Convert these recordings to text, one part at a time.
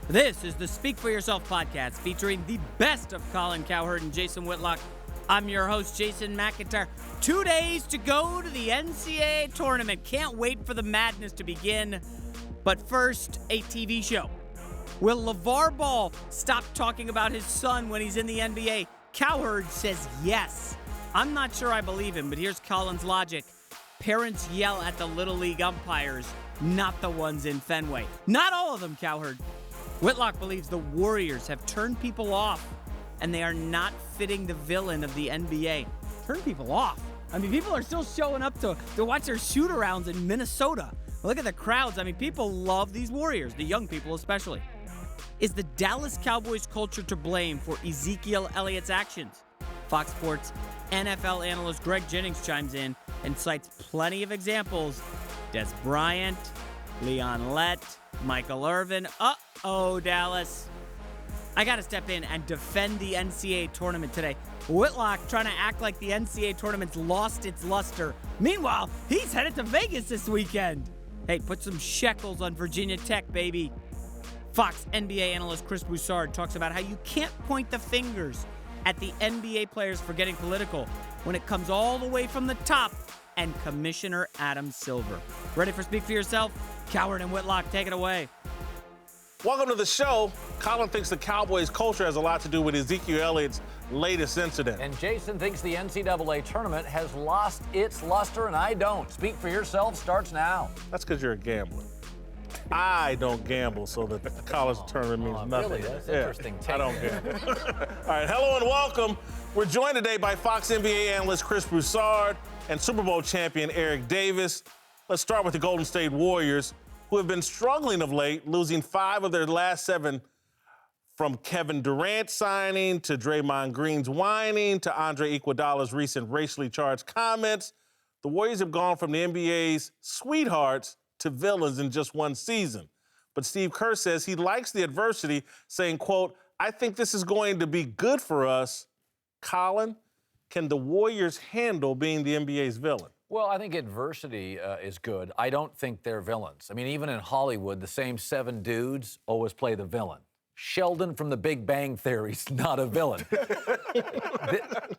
This is the Speak For Yourself podcast featuring the best of Colin Cowherd and Jason Whitlock. I'm your host, Jason McIntyre. 2 days to go to the NCAA tournament. Can't wait for the madness to begin. But first, a TV show. Will Lavar Ball stop talking about his son when he's in the NBA? Cowherd says yes. I'm not sure I believe him, but here's Colin's logic. Parents yell at the Little League umpires, not the ones in Fenway. Not all of them, Cowherd. Whitlock believes the Warriors have turned people off, and they are not fitting the villain of the NBA. Turn people off? I mean, people are still showing up to watch their shoot-arounds in Minnesota. Look at the crowds. I mean, people love these Warriors, the young people especially. Is the Dallas Cowboys culture to blame for Ezekiel Elliott's actions? Fox Sports NFL analyst Greg Jennings chimes in and cites plenty of examples. Des Bryant, Leon Lett, Michael Irvin. Uh-oh, Dallas. I got to step in and defend the NCAA tournament today. Whitlock trying to act like the NCAA tournament's lost its luster. Meanwhile, he's headed to Vegas this weekend. Hey, put some shekels on Virginia Tech, baby. Fox NBA analyst Chris Broussard talks about how you can't point the fingers at the NBA players for getting political when it comes all the way from the top and Commissioner Adam Silver. Ready for Speak For Yourself? Cowherd and Whitlock, take it away. Welcome to the show. Colin thinks the Cowboys' culture has a lot to do with Ezekiel Elliott's latest incident. And Jason thinks the NCAA tournament has lost its luster, and I don't. Speak For Yourself starts now. That's because you're a gambler. I don't gamble, so the college tournament means nothing. Really? That's interesting. I don't gamble. All right, hello and welcome. We're joined today by Fox NBA analyst Chris Broussard and Super Bowl champion Eric Davis. Let's start with the Golden State Warriors, who have been struggling of late, losing 5 of their last 7 from Kevin Durant signing to Draymond Green's whining to Andre Iguodala's recent racially charged comments. The Warriors have gone from the NBA's sweethearts to villains in just one season. But Steve Kerr says he likes the adversity, saying, quote, "I think this is going to be good for us." Colin, can the Warriors handle being the NBA's villain? Well, I think adversity is good. I don't think they're villains. I mean, even in Hollywood, the same 7 dudes always play the villain. Sheldon from The Big Bang Theory is not a villain.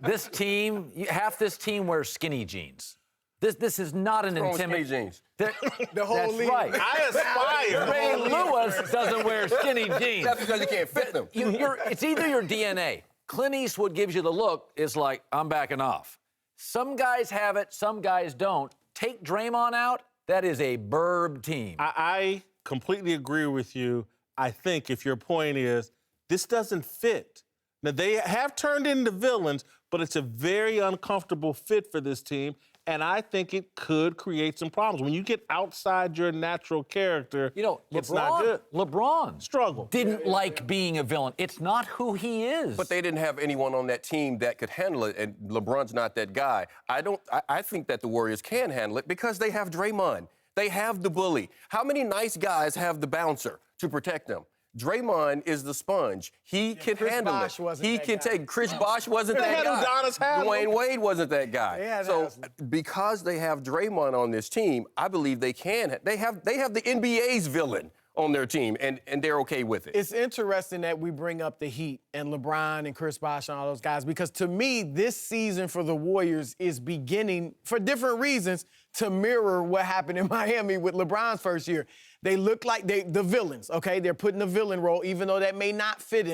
This team, half this team wears skinny jeans. This is not an intimidating jeans. The whole That's league. right. I aspire. Ray Lewis doesn't wear skinny jeans. That's because you can't fit them. It's either your DNA. Clint Eastwood gives you the look. It's like, I'm backing off. Some guys have it, some guys don't. Take Draymond out, that is a burb team. I completely agree with you. I think if your point is, this doesn't fit. Now, they have turned into villains, but it's a very uncomfortable fit for this team, and I think it could create some problems. When you get outside your natural character, it's not good. LeBron Struggle. didn't like being a villain. It's not who he is. But they didn't have anyone on that team that could handle it, and LeBron's not that guy. I think that the Warriors can handle it because they have Draymond. They have the bully. How many nice guys have the bouncer to protect them? Draymond is the sponge. He can handle it. He can take. Chris Bosh wasn't that guy. Dwayne Wade wasn't that guy. So because they have Draymond on this team, I believe they can. They have the NBA's villain on their team, and they're okay with it. It's interesting that we bring up the Heat and LeBron and Chris Bosh and all those guys, because to me, this season for the Warriors is beginning, for different reasons, to mirror what happened in Miami with LeBron's first year. They look like the villains, okay? They're putting the villain role, even though that may not fit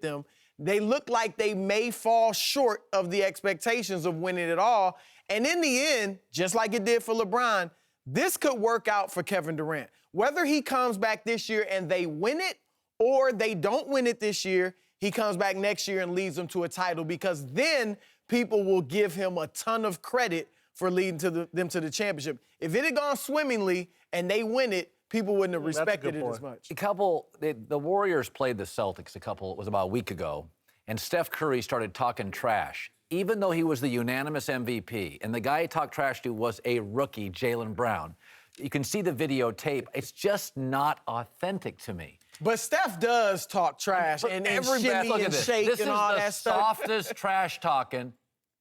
them. They look like they may fall short of the expectations of winning it all. And in the end, just like it did for LeBron, this could work out for Kevin Durant. Whether he comes back this year and they win it or they don't win it this year, he comes back next year and leads them to a title, because then people will give him a ton of credit for leading them to the championship. If it had gone swimmingly and they win it, people wouldn't have respected it as much. The Warriors played the Celtics it was about a week ago, and Steph Curry started talking trash, even though he was the unanimous MVP. And the guy he talked trash to was a rookie, Jaylen Brown. You can see the videotape. It's just not authentic to me. But Steph does talk trash and shimmy and shake and all that stuff. This is the softest trash talking.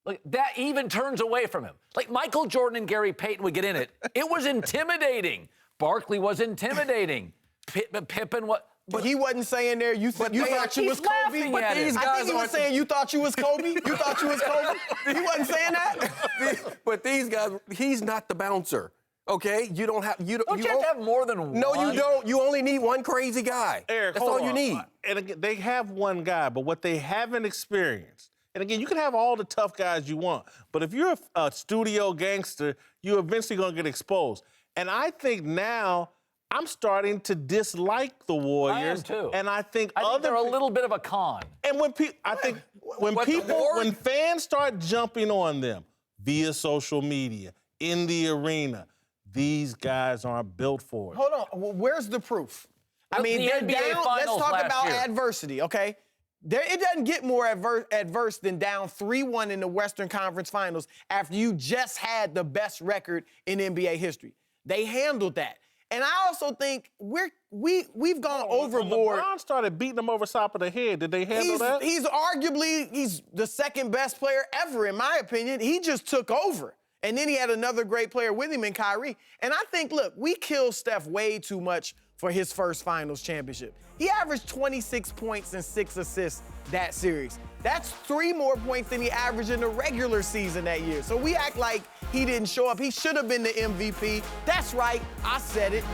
Like, that even turns away from him. Like Michael Jordan and Gary Payton would get in it. It was intimidating. Barkley was intimidating. Pippen, what? he wasn't saying there you thought you was Kobe. But I think he was saying you thought you was Kobe. You thought you was Kobe. He wasn't saying that. But these guys, he's not the bouncer. Okay, you don't have you Don't you have to have more than one? No, you don't. You only need one crazy guy. Eric, that's all you need. And again, they have one guy, but what they haven't experienced. And again, you can have all the tough guys you want, but if you're a studio gangster, you're eventually going to get exposed. And I think now I'm starting to dislike the Warriors. I am too. And I think they're a little bit of a con. And when when fans start jumping on them via social media, in the arena, these guys aren't built for it. Hold on. Well, where's the proof? I mean, the they're NBA down. Let's Finals talk last about year. adversity, okay? It doesn't get more adverse than down 3-1 in the Western Conference Finals after you just had the best record in NBA history. They handled that. And I also think we've gone overboard. LeBron started beating them over the top of the head. Did they handle that? He's arguably the second best player ever, in my opinion. He just took over. And then he had another great player with him in Kyrie. And I think, look, we killed Steph way too much for his first finals championship. He averaged 26 points and 6 assists that series. That's 3 more points than he averaged in the regular season that year. So we act like he didn't show up. He should have been the MVP. That's right, I said it.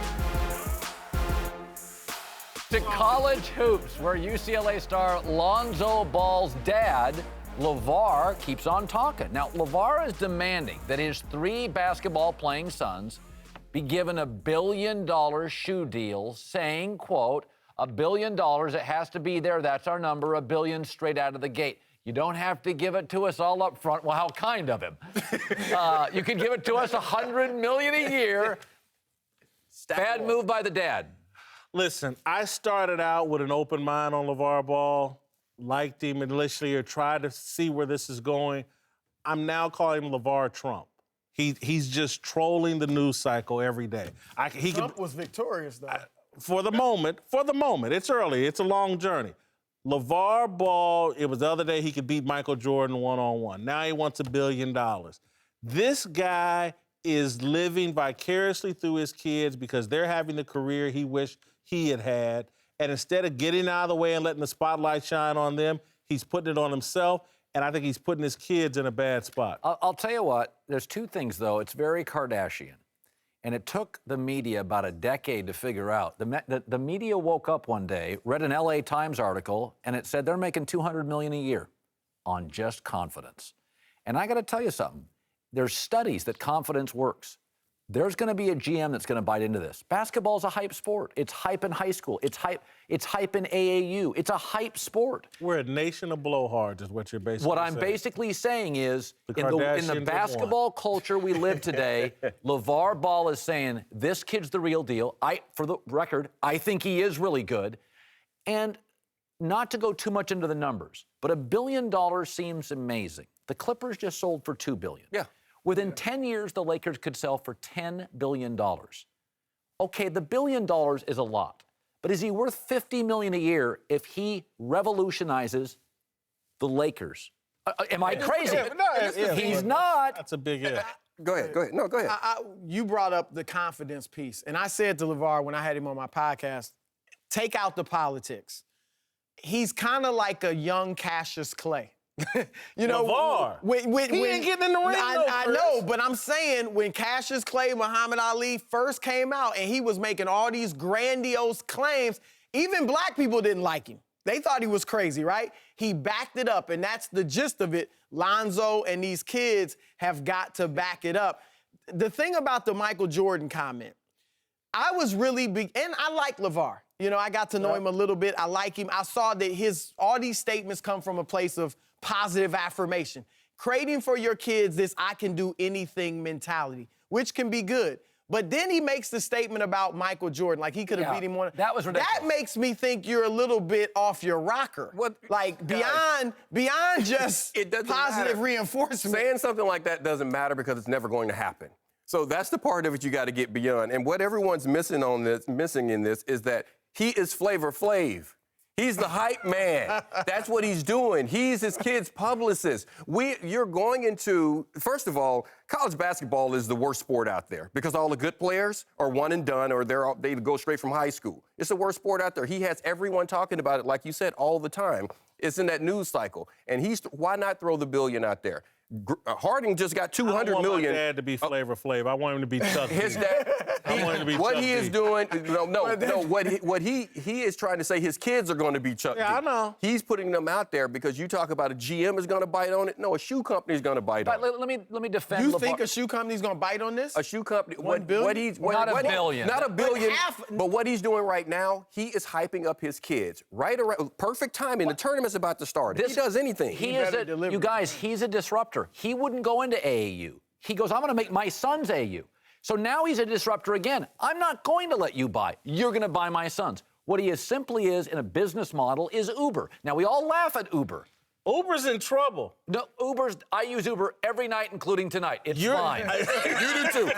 To college hoops, where UCLA star Lonzo Ball's dad, Lavar, keeps on talking. Now, Lavar is demanding that his 3 basketball-playing sons be given $1 billion shoe deal, saying, quote, $1 billion, it has to be there, that's our number, $1 billion straight out of the gate. You don't have to give it to us all up front. Well, how kind of him. You can give it to us $100 million a year. Bad move by the dad. Listen, I started out with an open mind on Lavar Ball, liked him initially, tried to see where this is going. I'm now calling him Lavar Trump. He's just trolling the news cycle every day. Trump was victorious, though. For the moment. It's early. It's a long journey. Lavar Ball, it was the other day he could beat Michael Jordan one-on-one. Now he wants $1 billion. This guy is living vicariously through his kids because they're having the career he wished he had had. And instead of getting out of the way and letting the spotlight shine on them, he's putting it on himself. And I think he's putting his kids in a bad spot. I'll tell you what, there's 2 things, though. It's very Kardashian. And it took the media about a decade to figure out. The media woke up one day, read an LA Times article, and it said they're making $200 million a year on just confidence. And I got to tell you something. There's studies that confidence works. There's going to be a GM that's going to bite into this. Basketball is a hype sport. It's hype in high school. It's hype in AAU. It's a hype sport. We're a nation of blowhards is what you're basically saying. What I'm basically saying is, in the basketball culture we live today, Lavar Ball is saying, this kid's the real deal. For the record, I think he is really good. And not to go too much into the numbers, but $1 billion seems amazing. The Clippers just sold for $2 billion. Yeah. Within 10 years, the Lakers could sell for $10 billion. Okay, the $1 billion is a lot, but is he worth $50 million a year if he revolutionizes the Lakers? Am I crazy? He's not. That's a big if. Go ahead. No, go ahead. You brought up the confidence piece, and I said to Lavar when I had him on my podcast, take out the politics. He's kind of like a young Cassius Clay. You know, Lavar. He ain't getting in the ring. I know, but I'm saying when Cassius Clay, Muhammad Ali first came out and he was making all these grandiose claims, even black people didn't like him. They thought he was crazy, right? He backed it up, and that's the gist of it. Lonzo and these kids have got to back it up. The thing about the Michael Jordan comment, I was really big, and I like Lavar. You know, I got to know him a little bit. I like him. I saw that all these statements come from a place of positive affirmation. Creating for your kids this I can do anything mentality, which can be good. But then he makes the statement about Michael Jordan, like he could have beat him one. That was ridiculous. That makes me think you're a little bit off your rocker. Like beyond just positive reinforcement. Saying something like that doesn't matter because it's never going to happen. So that's the part of it you got to get beyond. And what everyone's missing in this is that he is Flavor Flav. He's the hype man. That's what he's doing. He's his kid's publicist. You're going into, first of all, college basketball is the worst sport out there because all the good players are one and done or they go straight from high school. It's the worst sport out there. He has everyone talking about it, like you said, all the time. It's in that news cycle. And why not throw the billion out there? Harding just got $200 million. I want my dad to be Flavor Flav. I want him to be Chuck. His dad. I want him to be what Chuck he is D. doing. No. What he is trying to say, his kids are going to be Chuck D. Yeah, I know. He's putting them out there because you talk about a GM is going to bite on it. No, a shoe company is going to bite on it. Let me defend. You think a shoe company's going to bite on this? A shoe company. $1 billion? Not a billion. Not a billion. half- But what he's doing right now, he is hyping up his kids. Right around perfect timing. The tournament's about to start. If he does anything. You guys, he's a disruptor. He wouldn't go into AAU. He goes, I'm going to make my sons AU. So now he's a disruptor again. I'm not going to let you buy. You're going to buy my sons. What he simply is in a business model is Uber. Now, we all laugh at Uber. Uber's in trouble. No, I use Uber every night, including tonight. It's fine. You do too.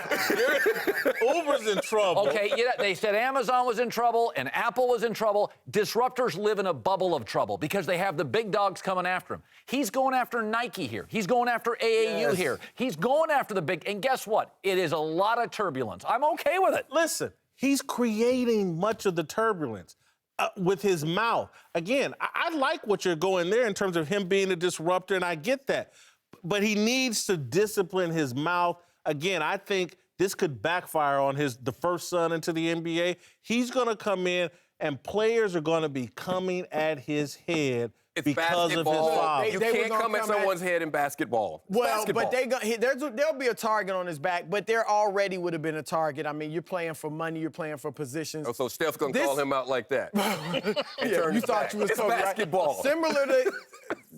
Uber's in trouble. Okay, they said Amazon was in trouble and Apple was in trouble. Disruptors live in a bubble of trouble because they have the big dogs coming after him. He's going after Nike here. He's going after AAU here. He's going after the big. And guess what? It is a lot of turbulence. I'm okay with it. Listen, he's creating much of the turbulence. With his mouth. Again, I like what you're going there in terms of him being a disruptor, and I get that. But he needs to discipline his mouth. Again, I think this could backfire on the first son into the NBA. He's going to come in, and players are going to be coming at his head because of his father. You can't come at someone's head in basketball. Well, but there'll be a target on his back, but there already would have been a target. I mean, you're playing for money, you're playing for positions. Oh, so Steph's going to call him out like that. Yeah, you thought you was it's talking basketball. Right? Similar to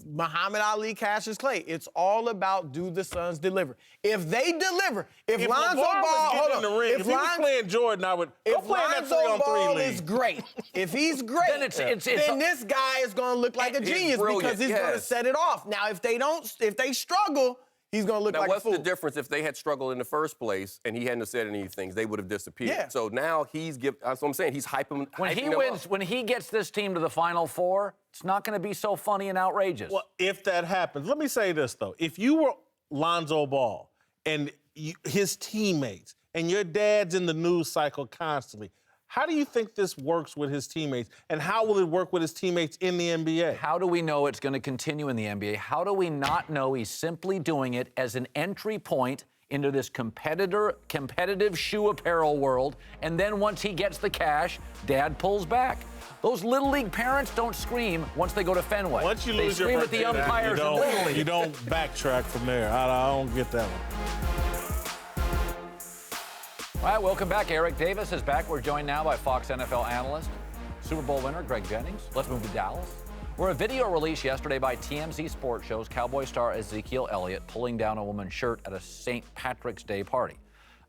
Muhammad Ali, Cassius Clay. It's all about do the Suns deliver. If they deliver, if Lonzo Ball, if he was playing Jordan, I would. If Lonzo Ball is great, if he's great, then this guy is going to look like a genius because he's going to set it off. Now, if they struggle, he's going to look like a fool. What's the difference if they had struggled in the first place and he hadn't said any things? They would have disappeared. Yeah. So now that's what I'm saying. He's hyping. When he gets this team to the Final Four, it's not going to be so funny and outrageous. Well, if that happens, let me say this though: if you were Lonzo Ball and his teammates, and your dad's in the news cycle constantly, how do you think this works with his teammates, and how will it work with his teammates in the NBA? How do we know it's going to continue in the NBA? How do we not know he's simply doing it as an entry point into this competitive shoe apparel world, and then once he gets the cash, Dad pulls back? Those Little League parents don't scream once they go to Fenway. Once you lose your scream at the umpires in Little League. You don't backtrack from there. I don't get that one. All right, welcome back. Eric Davis is back. We're joined now by Fox NFL analyst, Super Bowl winner Greg Jennings. Let's move to Dallas, where a video released yesterday by TMZ Sports shows Cowboy star Ezekiel Elliot pulling down a woman's shirt at a St. Patrick's Day party.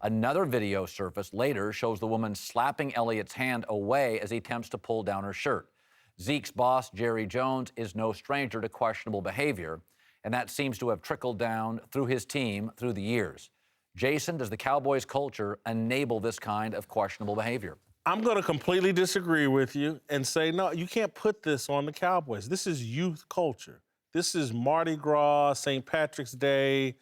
Another video surfaced later shows the woman slapping Elliot's hand away as he attempts to pull down her shirt. Zeke's boss, Jerry Jones, is no stranger to questionable behavior, and that seems to have trickled down through his team through the years. Jason, does the Cowboys culture enable this kind of questionable behavior? I'm going to completely disagree with you and say, no, you can't put this on the Cowboys. This is youth culture. This is Mardi Gras, St. Patrick's Day,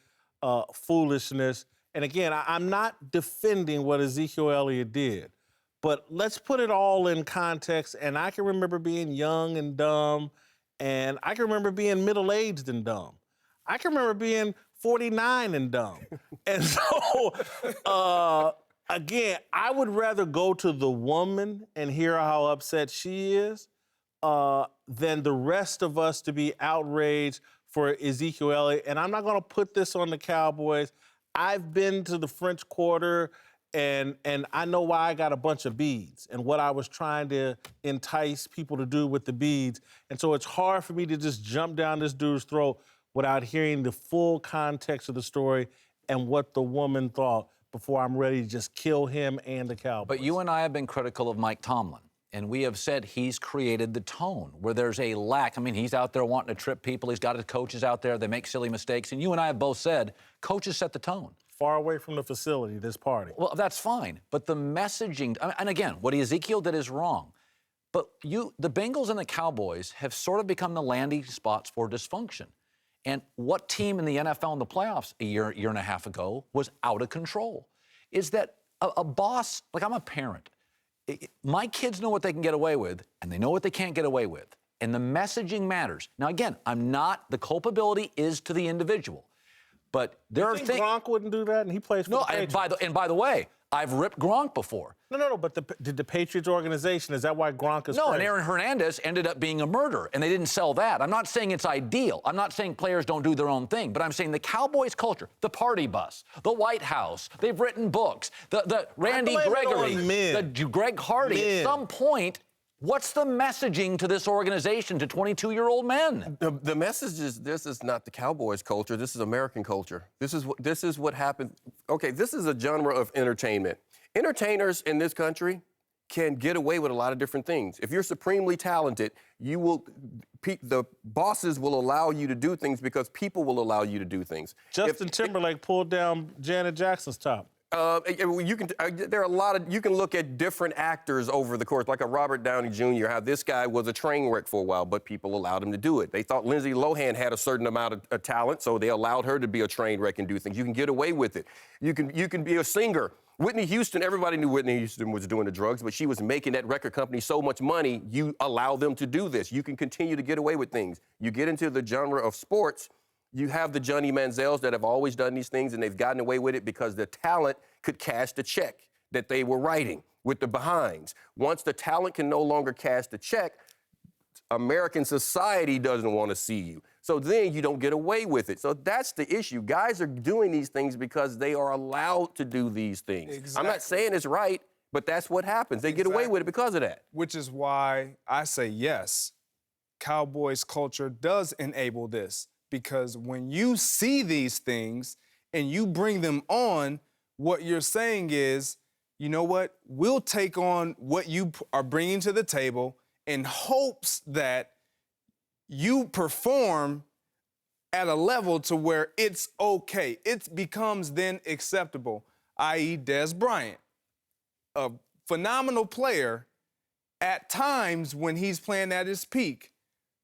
foolishness. And again, I'm not defending what Ezekiel Elliott did, but let's put it all in context. And I can remember being young and dumb, and I can remember being middle-aged and dumb. I can remember being 49 and dumb. And so, again, I would rather go to the woman and hear how upset she is than the rest of us to be outraged for Ezekiel Elliott. And I'm not going to put this on the Cowboys. I've been to the French Quarter, and I know why I got a bunch of beads and what I was trying to entice people to do with the beads. And so it's hard for me to just jump down this dude's throat without hearing the full context of the story and what the woman thought before I'm ready to just kill him and the Cowboys. But you and I have been critical of Mike Tomlin, and we have said he's created the tone where there's a lack. I mean, he's out there wanting to trip people. He's got his coaches out there. They make silly mistakes. And you and I have both said coaches set the tone. Far away from the facility, this party. Well, that's fine. But the messaging, and again, what Ezekiel did is wrong. But the Bengals and the Cowboys have sort of become the landing spots for dysfunction. And what team in the NFL in the playoffs a year and a half ago was out of control? Is that a boss, like I'm a parent. My kids know what they can get away with, and they know what they can't get away with. And the messaging matters. Now, again, the culpability is to the individual. But there are things. Gronk wouldn't do that, and he plays for the Patriots. And by the way, I've ripped Gronk before. No. But did the Patriots organization, is that why Gronk is No, praised? and Aaron Hernandez ended up being a murderer, and they didn't sell that. I'm not saying it's ideal. I'm not saying players don't do their own thing, but I'm saying the Cowboys culture, the party bus, the White House, they've written books, the Randy Gregory, the Greg Hardy. At some point, what's the messaging to this organization, to 22-year-old men? The message is this is not the Cowboys culture. This is American culture. This is what happened. Okay, this is a genre of entertainment. Entertainers in this country can get away with a lot of different things. If you're supremely talented, the bosses will allow you to do things because people will allow you to do things. Justin Timberlake pulled down Janet Jackson's top. You can look at different actors over the course, like a Robert Downey Jr., how this guy was a train wreck for a while, but people allowed him to do it. They thought Lindsay Lohan had a certain amount of talent, so they allowed her to be a train wreck and do things. You can get away with it. You can be a singer. Whitney Houston, everybody knew Whitney Houston was doing the drugs, but she was making that record company so much money, you allow them to do this. You can continue to get away with things. You get into the genre of sports, you have the Johnny Manziels that have always done these things, and they've gotten away with it because the talent could cash the check that they were writing with the behinds. Once the talent can no longer cash the check, American society doesn't want to see you. So then you don't get away with it. So that's the issue. Guys are doing these things because they are allowed to do these things. Exactly. I'm not saying it's right, but that's what happens. They get away with it because of that. Which is why I say yes, Cowboys culture does enable this. Because when you see these things and you bring them on, what you're saying is, you know what? We'll take on what you are bringing to the table in hopes that you perform at a level to where it's okay. It becomes then acceptable, i.e. Des Bryant, a phenomenal player at times when he's playing at his peak.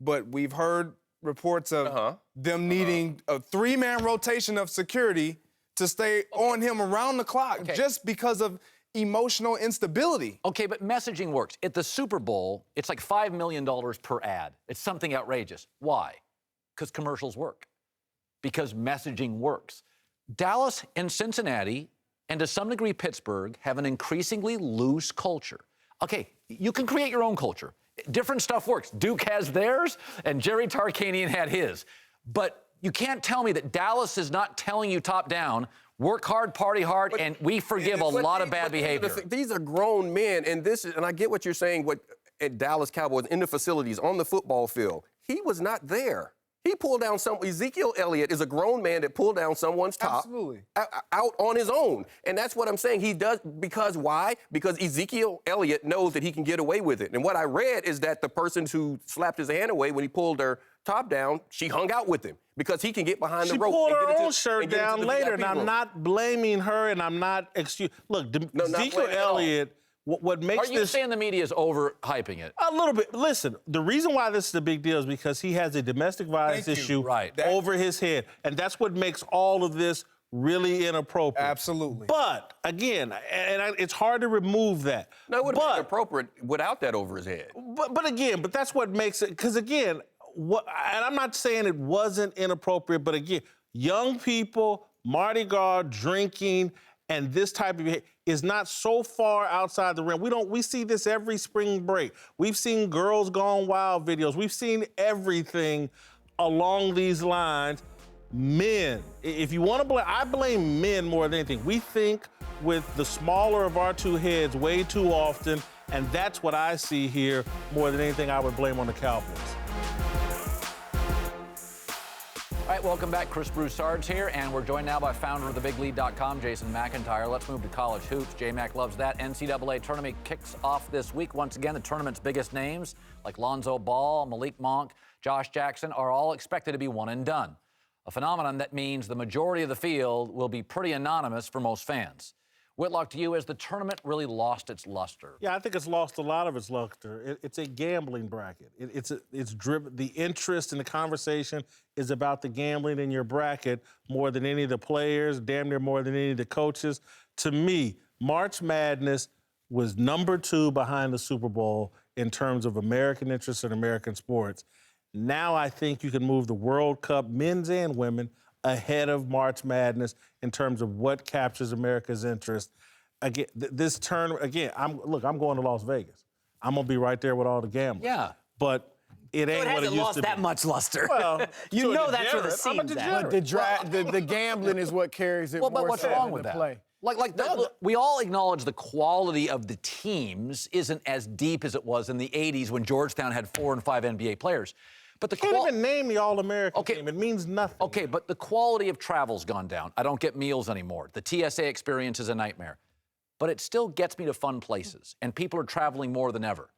But we've heard reports of them needing a three-man rotation of security to stay on him around the clock just because of emotional instability. Okay, but messaging works. At the Super Bowl, it's like $5 million per ad. It's something outrageous. Why? Because commercials work. Because messaging works. Dallas and Cincinnati, and to some degree Pittsburgh, have an increasingly loose culture. Okay, you can create your own culture. Different stuff works. Duke has theirs, and Jerry Tarkanian had his. But you can't tell me that Dallas is not telling you top down, work hard, party hard, and we forgive a lot of bad behavior. These are grown men, and I get what you're saying, at Dallas Cowboys, in the facilities, on the football field. He was not there. He pulled down Ezekiel Elliot is a grown man that pulled down someone's top. Absolutely. Out on his own. And that's what I'm saying. He does, because why? Because Ezekiel Elliot knows that he can get away with it. And what I read is that the person who slapped his hand away when he pulled her top down, she hung out with him because he can get behind the rope. She pulled her own shirt down later, and I'm not blaming her, and I'm not Look, Ezekiel Elliott, what makes this... Are you saying the media is overhyping it? A little bit. Listen, the reason why this is a big deal is because he has a domestic violence issue over his head, and that's what makes all of this really inappropriate. Absolutely. But, again, it's hard to remove that. No, it would have been inappropriate without that over his head. But that's what makes it... Because, again, and I'm not saying it wasn't inappropriate, but, again, young people, Mardi Gras, drinking, and this type of behavior is not so far outside the rim. We see this every spring break. We've seen Girls Gone Wild videos. We've seen everything along these lines. Men, if you want to blame, I blame men more than anything. We think with the smaller of our two heads way too often, and that's what I see here more than anything I would blame on the Cowboys. All right, welcome back. Chris Broussard's here, and we're joined now by founder of TheBigLead.com, Jason McIntyre. Let's move to college hoops. J-Mac loves that. NCAA tournament kicks off this week. Once again, the tournament's biggest names, like Lonzo Ball, Malik Monk, Josh Jackson, are all expected to be one and done. A phenomenon that means the majority of the field will be pretty anonymous for most fans. Whitlock, to you, has the tournament really lost its luster? Yeah, I think it's lost a lot of its luster. It's a gambling bracket. It's driven. The interest in the conversation is about the gambling in your bracket more than any of the players, damn near more than any of the coaches. To me, March Madness was number 2 behind the Super Bowl in terms of American interest in American sports. Now I think you can move the World Cup, men's and women, ahead of March Madness in terms of what captures America's interest. Again, this tournament, again, I'm going to Las Vegas. I'm going to be right there with all the gamblers. Yeah. But it ain't what it used to be. It hasn't lost that much luster. Well, you know that's where the I'm a seam's at. degenerate. The gambling is what carries it Well, but more what's so wrong than with the that? play. Look, we all acknowledge the quality of the teams isn't as deep as it was in the 80s when Georgetown had 4 and 5 NBA players. But the Can't even name the All-American Okay. team. It means nothing. Okay, but the quality of travel's gone down. I don't get meals anymore. The TSA experience is a nightmare. But it still gets me to fun places, and people are traveling more than ever.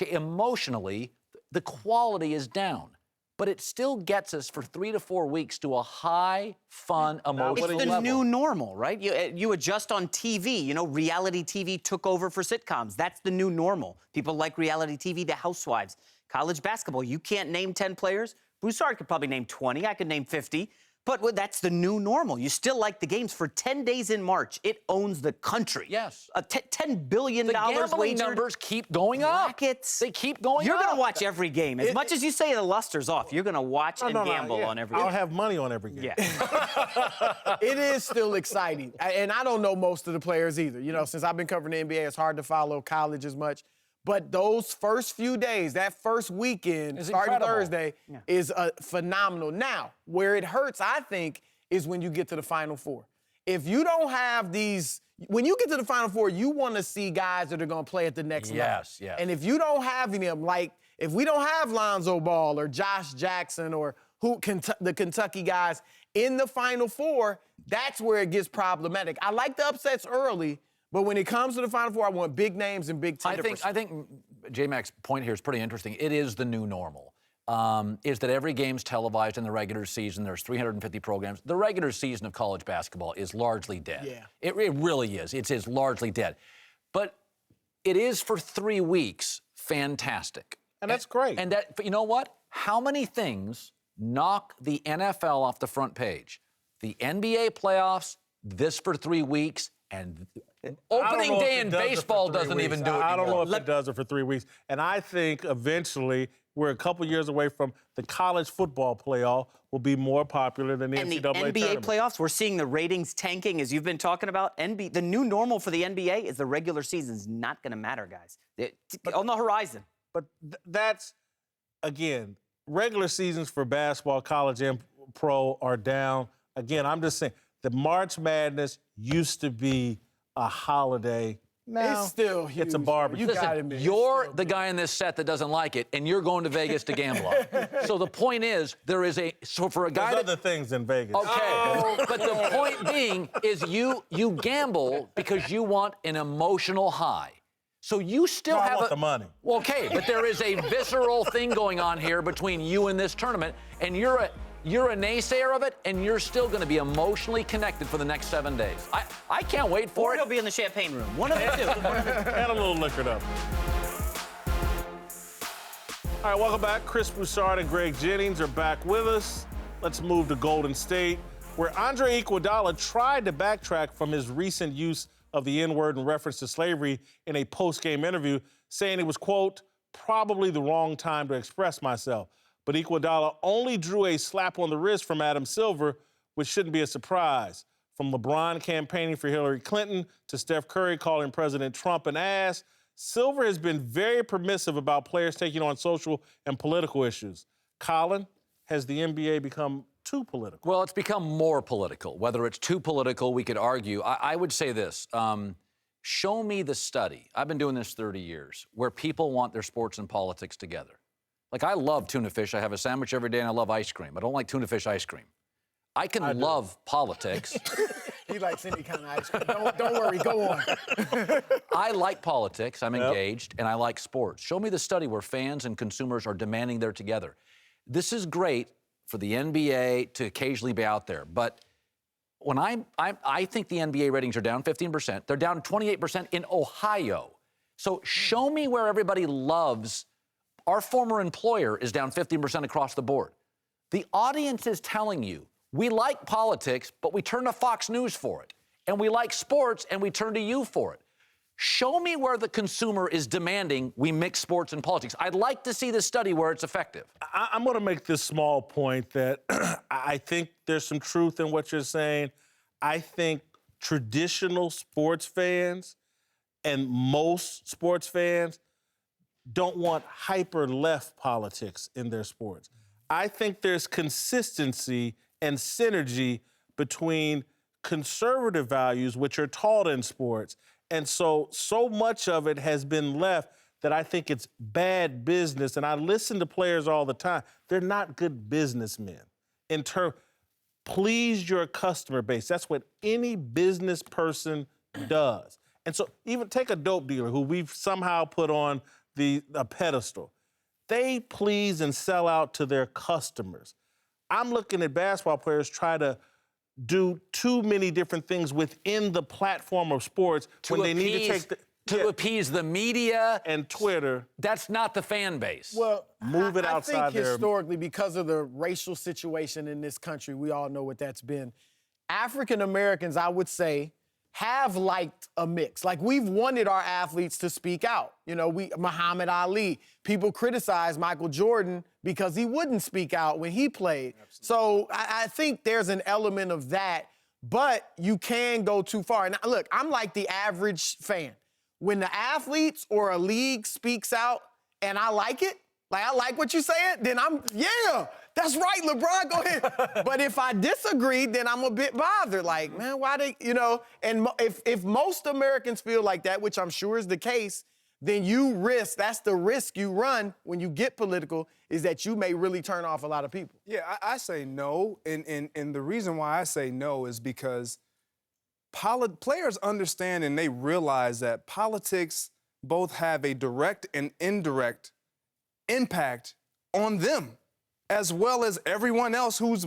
Okay, emotionally, the quality is down. But it still gets us for 3 to 4 weeks to a high, fun, emotional It's the level. new normal, right? You adjust on TV. You know, reality TV took over for sitcoms. That's the new normal. People like reality TV, the housewives. College basketball, you can't name 10 players. Broussard could probably name 20. I could name 50. But that's the new normal. You still like the games. For 10 days in March, it owns the country. Yes. $10 billion The gambling wagered. numbers keep going up. Brackets. They keep going You're up. going to watch every game. As much as you say the luster's off, you're going to watch and gamble yeah. on every I'll game. have money on every game. Yeah. It is still exciting. And I don't know most of the players either. You know, since I've been covering the NBA, it's hard to follow college as much. But those first few days, that first weekend, It's starting incredible. Thursday, is phenomenal. Now, where it hurts, I think, is when you get to the Final Four. If you don't have these, when you get to the Final Four, you want to see guys that are going to play at the next level. Yes, yes. And if you don't have any of them, like if we don't have Lonzo Ball or Josh Jackson or the Kentucky guys in the Final Four, that's where it gets problematic. I like the upsets early, but when it comes to the Final Four, I want big names and big teams. I think J-Mac's point here is pretty interesting. It is the new normal. Is that every game's televised in the regular season. There's 350 programs. The regular season of college basketball is largely dead. Yeah. It really is. It is largely dead. But it is for 3 weeks fantastic. And that's great. And that, but you know what? How many things knock the NFL off the front page? The NBA playoffs, this for 3 weeks, and opening day in baseball doesn't even do it I don't know anymore. if it does it for 3 weeks. And I think eventually we're a couple years away from the college football playoff will be more popular than the And the NCAA NBA tournament. playoffs, we're seeing the ratings tanking, as you've been talking about. The new normal for the NBA is the regular season's not going to matter, guys. On the horizon. But that's, again, regular seasons for basketball, college and pro are down. Again, I'm just saying, the March Madness used to be a holiday. Now It's still huge. It's a barbecue. You gotta Listen, admit, you're the guy in this set that doesn't like it, and you're going to Vegas to gamble on it. So the point is, so for a guy There's that... other things in Vegas. Okay, but the point being is you gamble because you want an emotional high. So you still No, I have want the money. Well, okay, but there is a visceral thing going on here between you and this tournament, and you're a naysayer of it, and you're still going to be emotionally connected for the next 7 days. I can't wait for Or it. he'll be in the champagne room. One of the two. And a little liquored up. All right, welcome back. Chris Broussard and Greg Jennings are back with us. Let's move to Golden State, where Andre Iguodala tried to backtrack from his recent use of the N-word in reference to slavery in a post-game interview, saying it was, quote, probably the wrong time to express myself. But Iguodala only drew a slap on the wrist from Adam Silver, which shouldn't be a surprise. From LeBron campaigning for Hillary Clinton to Steph Curry calling President Trump an ass, Silver has been very permissive about players taking on social and political issues. Colin, has the NBA become too political? Well, it's become more political. Whether it's too political, we could argue. I would say this. Show me the study. I've been doing this 30 years, where people want their sports and politics together. Like, I love tuna fish. I have a sandwich every day, and I love ice cream. I don't like tuna fish ice cream. I can love politics. He likes any kind of ice cream. Don't worry, go on. I like politics. I'm engaged, and I like sports. Show me the study where fans and consumers are demanding they're together. This is great for the NBA to occasionally be out there, but when I think the NBA ratings are down 15%. They're down 28% in Ohio. So show me where everybody loves. Our former employer is down 15% across the board. The audience is telling you, we like politics, but we turn to Fox News for it. And we like sports, and we turn to you for it. Show me where the consumer is demanding we mix sports and politics. I'd like to see this study where it's effective. I'm going to make this small point that I think there's some truth in what you're saying. I think traditional sports fans and most sports fans don't want hyper-left politics in their sports. I think there's consistency and synergy between conservative values, which are taught in sports, and so much of it has been left that I think it's bad business. And I listen to players all the time. They're not good businessmen. Please your customer base. That's what any business person does. And so even take a dope dealer who we've somehow put on a pedestal. They please and sell out to their customers. I'm looking at basketball players try to do too many different things within the platform of sports when they need to take to appease the media and Twitter. That's not the fan base. Well, move it outside I think there. Historically, because of the racial situation in this country, we all know what that's been. African Americans, I would say, have liked a mix. Like, we've wanted our athletes to speak out. You know, Muhammad Ali, people criticize Michael Jordan because he wouldn't speak out when he played. Absolutely. So I think there's an element of that, but you can go too far. And look, I'm like the average fan. When the athletes or a league speaks out and I like it, like I like what you're saying, then yeah, that's right, LeBron, go ahead. But if I disagree, then I'm a bit bothered. Like, man, why they, and if most Americans feel like that, which I'm sure is the case, then that's the risk you run when you get political, is that you may really turn off a lot of people. Yeah, I say no, and the reason why I say no is because players understand and they realize that politics both have a direct and indirect impact on them, as well as everyone else who's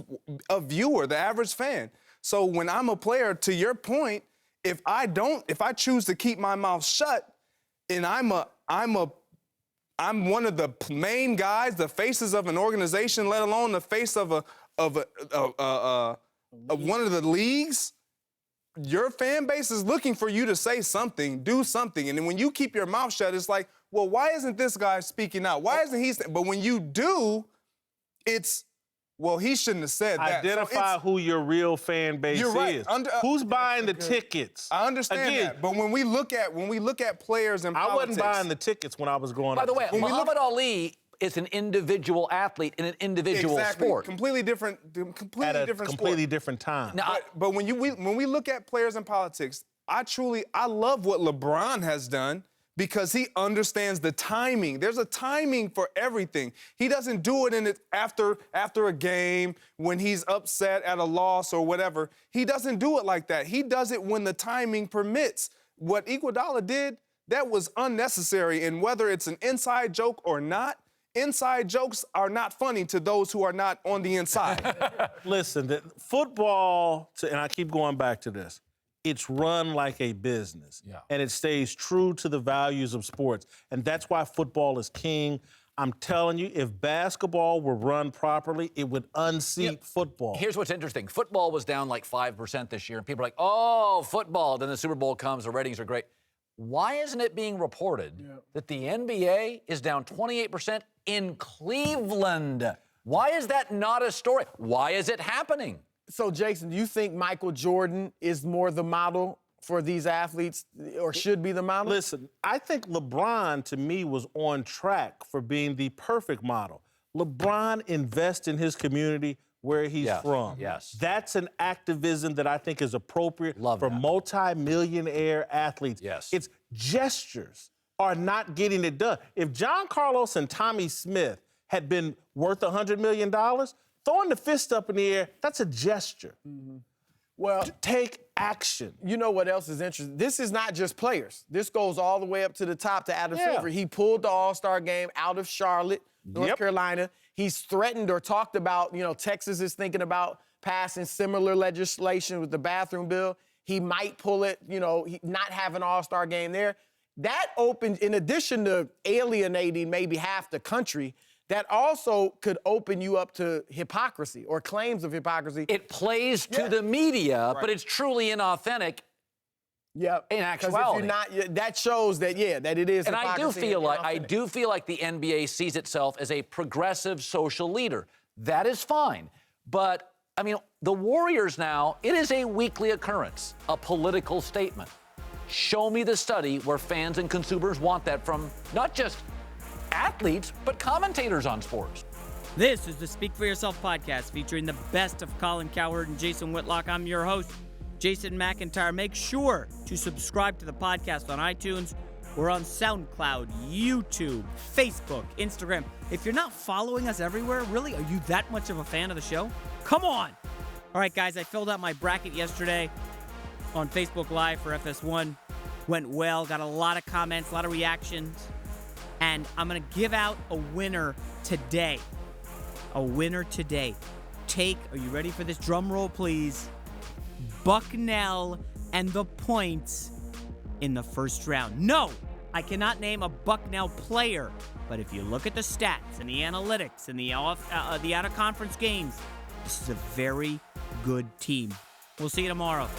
a viewer, the average fan. So when I'm a player, to your point, if I choose to keep my mouth shut, and I'm one of the main guys, the faces of an organization, let alone the face of one of the leagues, your fan base is looking for you to say something, do something. And then when you keep your mouth shut, it's like, well, why isn't this guy speaking out? Why isn't he? But when you do, it's, well, he shouldn't have said that. Identify who your real fan base is. Who's buying the tickets? I understand that. But when we look at players in politics, I wasn't buying the tickets when I was going. By the way, Muhammad Ali is an individual athlete in an individual sport. Completely different time. Now, but when we look at players in politics, I love what LeBron has done because he understands the timing. There's a timing for everything. He doesn't do it after a game when he's upset at a loss or whatever. He doesn't do it like that. He does it when the timing permits. What Iguodala did, that was unnecessary. And whether it's an inside joke or not, inside jokes are not funny to those who are not on the inside. Listen, football, and I keep going back to this, it's run like a business. Yeah. And it stays true to the values of sports. And that's why football is king. I'm telling you, if basketball were run properly, it would unseat football. Here's what's interesting. Football was down like 5% this year. And people are like, oh, football. Then the Super Bowl comes, the ratings are great. Why isn't it being reported that the NBA is down 28% in Cleveland? Why is that not a story? Why is it happening? So, Jason, do you think Michael Jordan is more the model for these athletes, or should be the model? Listen, I think LeBron, to me, was on track for being the perfect model. LeBron invests in his community where he's from. Yes. That's an activism that I think is appropriate for multi-millionaire athletes. Yes. It's gestures are not getting it done. If John Carlos and Tommy Smith had been worth $100 million, throwing the fist up in the air, that's a gesture. Mm-hmm. Well, take action. You know what else is interesting? This is not just players. This goes all the way up to the top to Adam Silver. He pulled the All-Star game out of Charlotte, North Carolina. He's threatened or talked about, Texas is thinking about passing similar legislation with the bathroom bill. He might pull it, not have an all-star game there. That opens, in addition to alienating maybe half the country, that also could open you up to hypocrisy or claims of hypocrisy. It plays to the media, but it's truly inauthentic. Yeah, in actuality, that shows that that it is. And I do feel like the NBA sees itself as a progressive social leader. That is fine, but I mean, the Warriors now, it is a weekly occurrence, a political statement. Show me the study where fans and consumers want that from not just athletes, but commentators on sports. This is the Speak For Yourself podcast featuring the best of Colin Cowherd and Jason Whitlock. I'm your host, Jason McIntyre. Make sure to subscribe to the podcast on iTunes. We're on SoundCloud, YouTube, Facebook, Instagram. If you're not following us everywhere, really, are you that much of a fan of the show? Come on. All right, guys, I filled out my bracket yesterday on Facebook Live for FS1. Went well, got a lot of comments, a lot of reactions. And I'm going to give out a winner today. A winner today. Are you ready for this? Drum roll, please. Bucknell and the points in the first round. No, I cannot name a Bucknell player, but if you look at the stats and the analytics and the out-of-conference games, this is a very good team. We'll see you tomorrow.